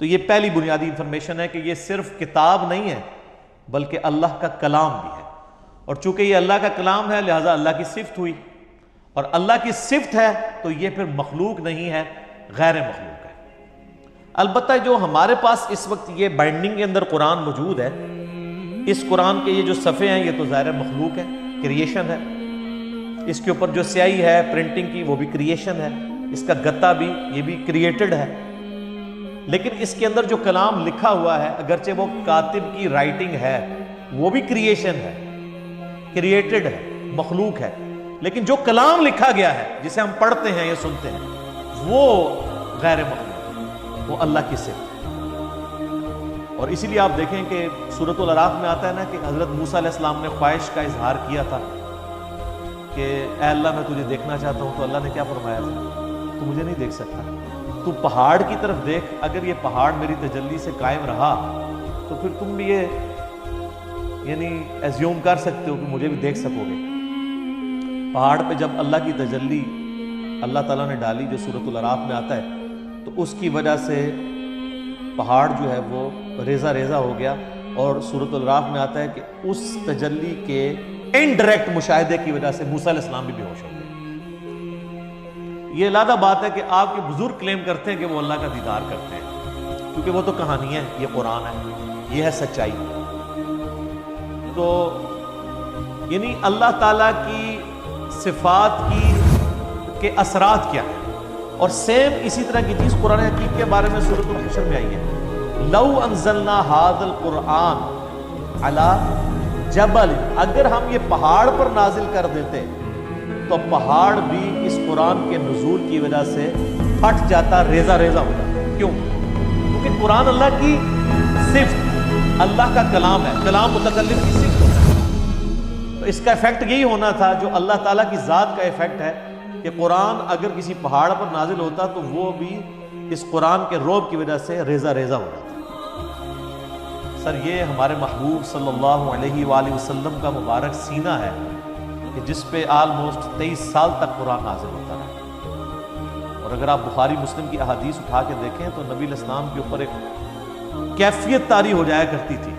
تو یہ پہلی بنیادی انفارمیشن ہے کہ یہ صرف کتاب نہیں ہے بلکہ اللہ کا کلام بھی ہے، اور چونکہ یہ اللہ کا کلام ہے لہٰذا اللہ کی صفت ہوئی، اور اللہ کی صفت ہے تو یہ پھر مخلوق نہیں ہے، غیر مخلوق ہے۔ البتہ جو ہمارے پاس اس وقت یہ بائنڈنگ کے اندر قرآن موجود ہے، اس قرآن کے یہ جو صفحے ہیں یہ تو ظاہر مخلوق ہے، کریشن ہے، اس کے اوپر جو سیاہی ہے پرنٹنگ کی وہ بھی کریشن ہے، اس کا گتا بھی یہ بھی کریٹڈ ہے، لیکن اس کے اندر جو کلام لکھا ہوا ہے اگرچہ وہ کاتب کی رائٹنگ ہے وہ بھی کریشن ہے، کریٹڈ ہے، مخلوق ہے، لیکن جو کلام لکھا گیا ہے جسے ہم پڑھتے ہیں یا سنتے ہیں وہ غیر مخلوق ہے، وہ اللہ کی صفت ہے۔ اور اسی لیے آپ دیکھیں کہ سورۃ الاعراف میں آتا ہے نا کہ حضرت موسیٰ علیہ السلام نے خواہش کا اظہار کیا تھا کہ اے اللہ میں تجھے دیکھنا چاہتا ہوں، تو اللہ نے کیا فرمایا تھا؟ تو مجھے نہیں دیکھ سکتا، تو پہاڑ کی طرف دیکھ، اگر یہ پہاڑ میری تجلی سے قائم رہا تو پھر تم بھی یہ ایزیوم کر سکتے ہو کہ مجھے بھی دیکھ سکو گے۔ پہاڑ پہ جب اللہ کی تجلی اللہ تعالیٰ نے ڈالی جو سورۃ الاعراف میں آتا ہے تو اس کی وجہ سے پہاڑ جو ہے وہ ریزہ ریزہ ہو گیا، اور سورۃ الاعراف میں آتا ہے کہ اس تجلی کے انڈائریکٹ مشاہدے کی وجہ سے موسیٰ علیہ السلام بھی بے ہوش ہو گئے۔ یہ علیحدہ بات ہے کہ آپ کے بزرگ کلیم کرتے ہیں کہ وہ اللہ کا دیدار کرتے ہیں، کیونکہ وہ تو کہانی ہے، یہ قرآن ہے، یہ ہے سچائی۔ تو یعنی اللہ تعالیٰ کی صفات کے اثرات کیا ہیں، اور سیم اسی طرح کی چیز قرآن حکیم کے بارے میں سورۃ الحشر میں آئی ہے، لو انزلنا ھذا القرآن علی جبل، اگر ہم یہ پہاڑ پر نازل کر دیتے تو پہاڑ بھی اس قرآن کے نزول کی وجہ سے پھٹ جاتا، ریزہ ریزہ ہو جاتا۔ کیوں؟ کیونکہ قرآن اللہ کی صفت، اللہ کا کلام ہے، کلام متکلم کی صفت ہوتا ہے، تو اس کا ایفیکٹ یہی ہونا تھا جو اللہ تعالیٰ کی ذات کا ایفیکٹ ہے کہ قرآن اگر کسی پہاڑ پر نازل ہوتا تو وہ بھی اس قرآن کے رعب کی وجہ سے ریزہ ریزہ ہو جاتا۔ سر یہ ہمارے محبوب صلی اللہ علیہ وآلہ وسلم کا مبارک سینہ ہے کہ جس پہ آلموسٹ 23 سال تک قرآن نازل ہوتا ہے، اور اگر آپ بخاری مسلم کی احادیث اٹھا کے دیکھیں تو نبی علیہ السلام کے اوپر ایک کیفیت طاری ہو جایا کرتی تھی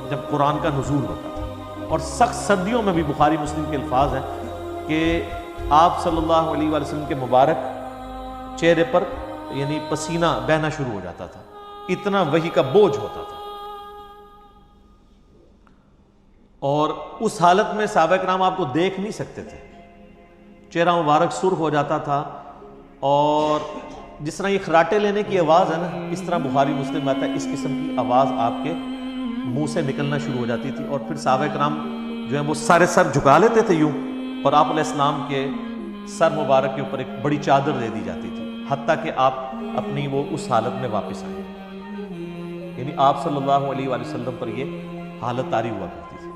جب قرآن کا نزول ہوتا تھا، اور سخت سردیوں میں بھی بخاری مسلم کے الفاظ ہیں کہ آپ صلی اللہ علیہ وآلہ وسلم کے مبارک چہرے پر پسینہ بہنا شروع ہو جاتا تھا، اتنا وحی کا بوجھ ہوتا تھا، اور اس حالت میں صحابہ کرام آپ کو دیکھ نہیں سکتے تھے، چہرہ مبارک سرخ ہو جاتا تھا، اور جس طرح یہ خراٹے لینے کی آواز ہے نا، اس طرح بخاری مسلم میں آتا ہے اس قسم کی آواز آپ کے منہ سے نکلنا شروع ہو جاتی تھی، اور پھر صحابہ کرام جو ہیں وہ سارے سر جھکا لیتے تھے یوں، اور آپ علیہ السلام کے سر مبارک کے اوپر ایک بڑی چادر دے دی جاتی تھی، حتیٰ کہ آپ اپنی وہ اس حالت میں واپس آئے، یعنی آپ صلی اللہ علیہ وآلہ وسلم پر یہ حالت طاری ہوا کرتی تھی۔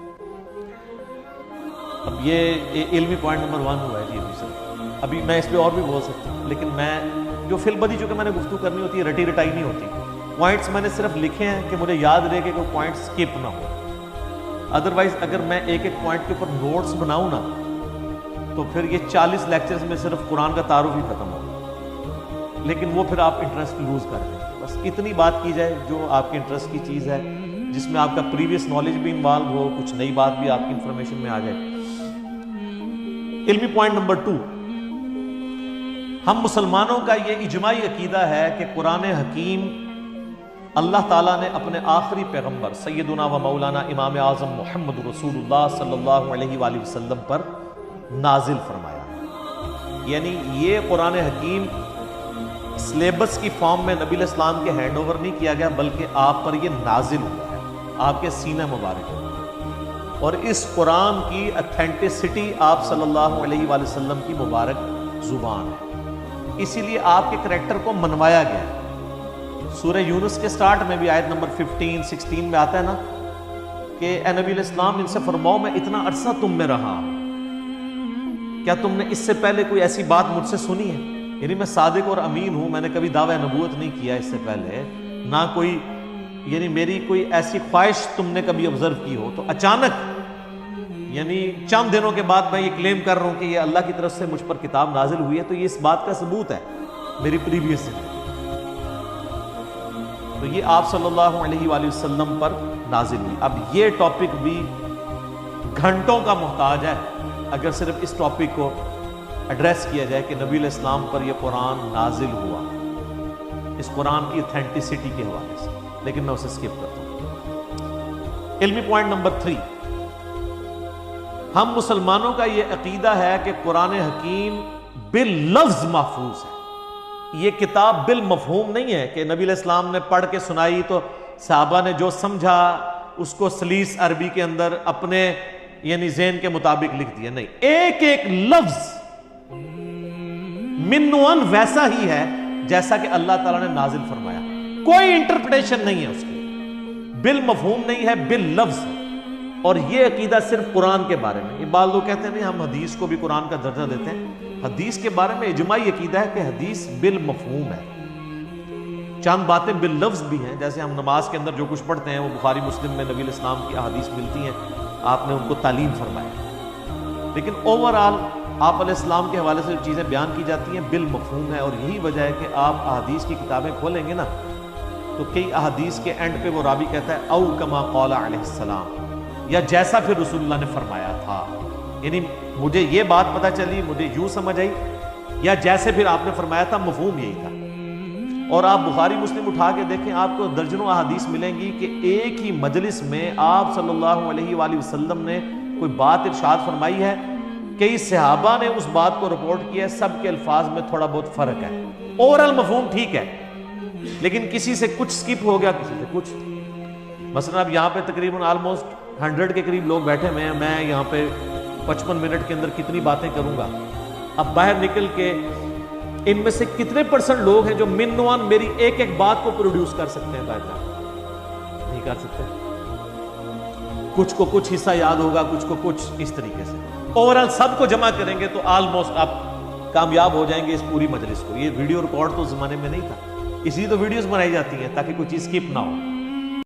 اب یہ علمی پوائنٹ نمبر 1 ہوا ہے جی ابھی سر، ابھی میں اس پہ اور بھی بول سکتا ہوں، لیکن میں جو فی البدی چونکہ میں نے گفتگو کرنی ہوتی ہے رٹی رٹائی نہیں ہوتی، پوائنٹس میں نے صرف لکھے ہیں کہ مجھے یاد رہے کہ کوئی پوائنٹ سکپ نہ ہو، ادروائز اگر میں ایک ایک پوائنٹ کے اوپر نوٹس بناؤں نا تو پھر یہ 40 لیکچرز میں صرف قرآن کا تعارف ہی ختم ہوگا، لیکن وہ پھر آپ انٹرسٹ لوز کر دیں گے۔ بس اتنی بات کی جائے جو آپ کے انٹرسٹ کی چیز ہے، جس میں آپ کا پریویس نالج بھی انوالو ہو، کچھ نئی بات بھی آپ کی انفارمیشن میں آ جائے۔ علمی پوائنٹ نمبر 2، ہم مسلمانوں کا یہ اجماعی عقیدہ ہے کہ قرآن حکیم اللہ تعالیٰ نے اپنے آخری پیغمبر سیدنا و مولانا امام اعظم محمد رسول اللہ صلی اللہ علیہ وآلہ وسلم پر نازل فرمایا، یعنی یہ قرآن حکیم سلیبس کی فارم میں نبی علیہ السلام کے ہینڈ اوور نہیں کیا گیا، بلکہ آپ پر یہ نازل ہوا ہے، آپ کے سینہ مبارک ہے، اور اس قرآن کی اتھینٹسٹی آپ صلی اللہ علیہ وآلہ وسلم کی مبارک زبان ہے، اسی لیے آپ کے کریکٹر کو منوایا گیا ہے۔ سورہ یونس کے سٹارٹ میں بھی آیت نمبر 15-16 میں آتا ہے نا کہ اے نبی علیہ السلام ان سے فرماؤ میں اتنا عرصہ تم میں رہا ہوں، کیا تم نے اس سے پہلے کوئی ایسی بات مجھ سے سنی ہے؟ یعنی میں صادق اور امین ہوں، میں نے کبھی دعویٰ نبوت نہیں کیا اس سے پہلے، نہ کوئی میری کوئی ایسی خواہش تم نے کبھی آبزرو کی ہو، تو اچانک چند دنوں کے بعد میں یہ کلیم کر رہا ہوں کہ یہ اللہ کی طرف سے مجھ پر کتاب نازل ہوئی ہے، تو یہ اس بات کا ثبوت ہے میری پریویس زندگی۔ تو یہ آپ صلی اللہ علیہ وآلہ وسلم پر نازل ہوئی. اب یہ ٹاپک بھی گھنٹوں کا محتاج ہے اگر صرف اس ٹاپک کو ایڈریس کیا جائے کہ نبی علیہ السلام پر یہ قرآن نازل ہوا، اس قرآن کی اتھینٹسٹی کے حوالے سے، لیکن میں اسے اسکپ کرتا ہوں. علمی پوائنٹ نمبر 3، ہم مسلمانوں کا یہ عقیدہ ہے کہ قرآن حکیم باللفظ محفوظ ہے. یہ کتاب بالمفہوم نہیں ہے کہ نبی علیہ السلام نے پڑھ کے سنائی تو صحابہ نے جو سمجھا اس کو سلیس عربی کے اندر اپنے یعنی ذہن کے مطابق لکھ دیا. نہیں، ایک ایک لفظ منوان ویسا ہی ہے جیسا کہ اللہ تعالیٰ نے نازل فرمایا، کوئی انٹرپریٹیشن نہیں ہے اس کی، بالمفہوم نہیں ہے، باللفظ. اور یہ عقیدہ صرف قرآن کے بارے میں. یہ بعض لوگ کہتے ہیں نہیں ہم حدیث کو بھی قرآن کا درجہ دیتے ہیں. حدیث کے بارے میں اجماعی عقیدہ ہے کہ حدیث بالمفہوم ہے. چند باتیں باللفظ بھی ہیں، جیسے ہم نماز کے اندر جو کچھ پڑھتے ہیں وہ بخاری مسلم میں نبی علیہ السلام کی احادیث ملتی ہیں، آپ نے ان کو تعلیم فرمایا. لیکن اوورآل آپ علیہ السلام کے حوالے سے جو چیزیں بیان کی جاتی ہیں بالمفہوم ہے. اور یہی وجہ ہے کہ آپ احادیث کی کتابیں کھولیں گے نا تو کئی احادیث کے اینڈ پہ وہ راوی کہتا ہے او کما قال علیہ السلام، یا جیسا پھر رسول اللہ نے فرمایا تھا. یعنی مجھے یہ بات پتہ چلی، مجھے یوں سمجھ آئی، یا جیسے پھر آپ نے فرمایا تھا مفہوم یہی تھا. اور آپ بخاری مسلم اٹھا کے دیکھیں، آپ کو درجنوں احادیث ملیں گی کہ ایک ہی مجلس میں آپ صلی اللہ علیہ وآلہ وسلم نے کوئی بات ارشاد فرمائی ہے، کئی صحابہ نے اس بات کو رپورٹ کیا ہے، سب کے الفاظ میں تھوڑا بہت فرق ہے. اوورال مفہوم ٹھیک ہے لیکن کسی سے کچھ سکپ ہو گیا، کسی سے کچھ. مثلا اب یہاں پہ تقریباً آلموسٹ 100 کے قریب لوگ بیٹھے ہوئے ہیں، میں یہاں پہ 55 منٹ کے اندر کتنی باتیں کروں گا. اب باہر نکل کے ان میں سے کتنے پرسنٹ لوگ ہیں جو منوان میری ایک ایک بات کو پروڈیوس کر سکتے ہیں؟ باہر نہیں کر سکتے. کچھ کو کچھ حصہ یاد ہوگا، کچھ کو کچھ، اس طریقے سے. اوورال سب کو جمع کریں گے تو آلموسٹ آپ کامیاب ہو جائیں گے اس پوری مجلس کو. یہ ویڈیو ریکارڈ تو زمانے میں نہیں تھا، اسی تو ویڈیوز بنائی جاتی ہیں تاکہ کوئی چیز اسکپ نہ ہو.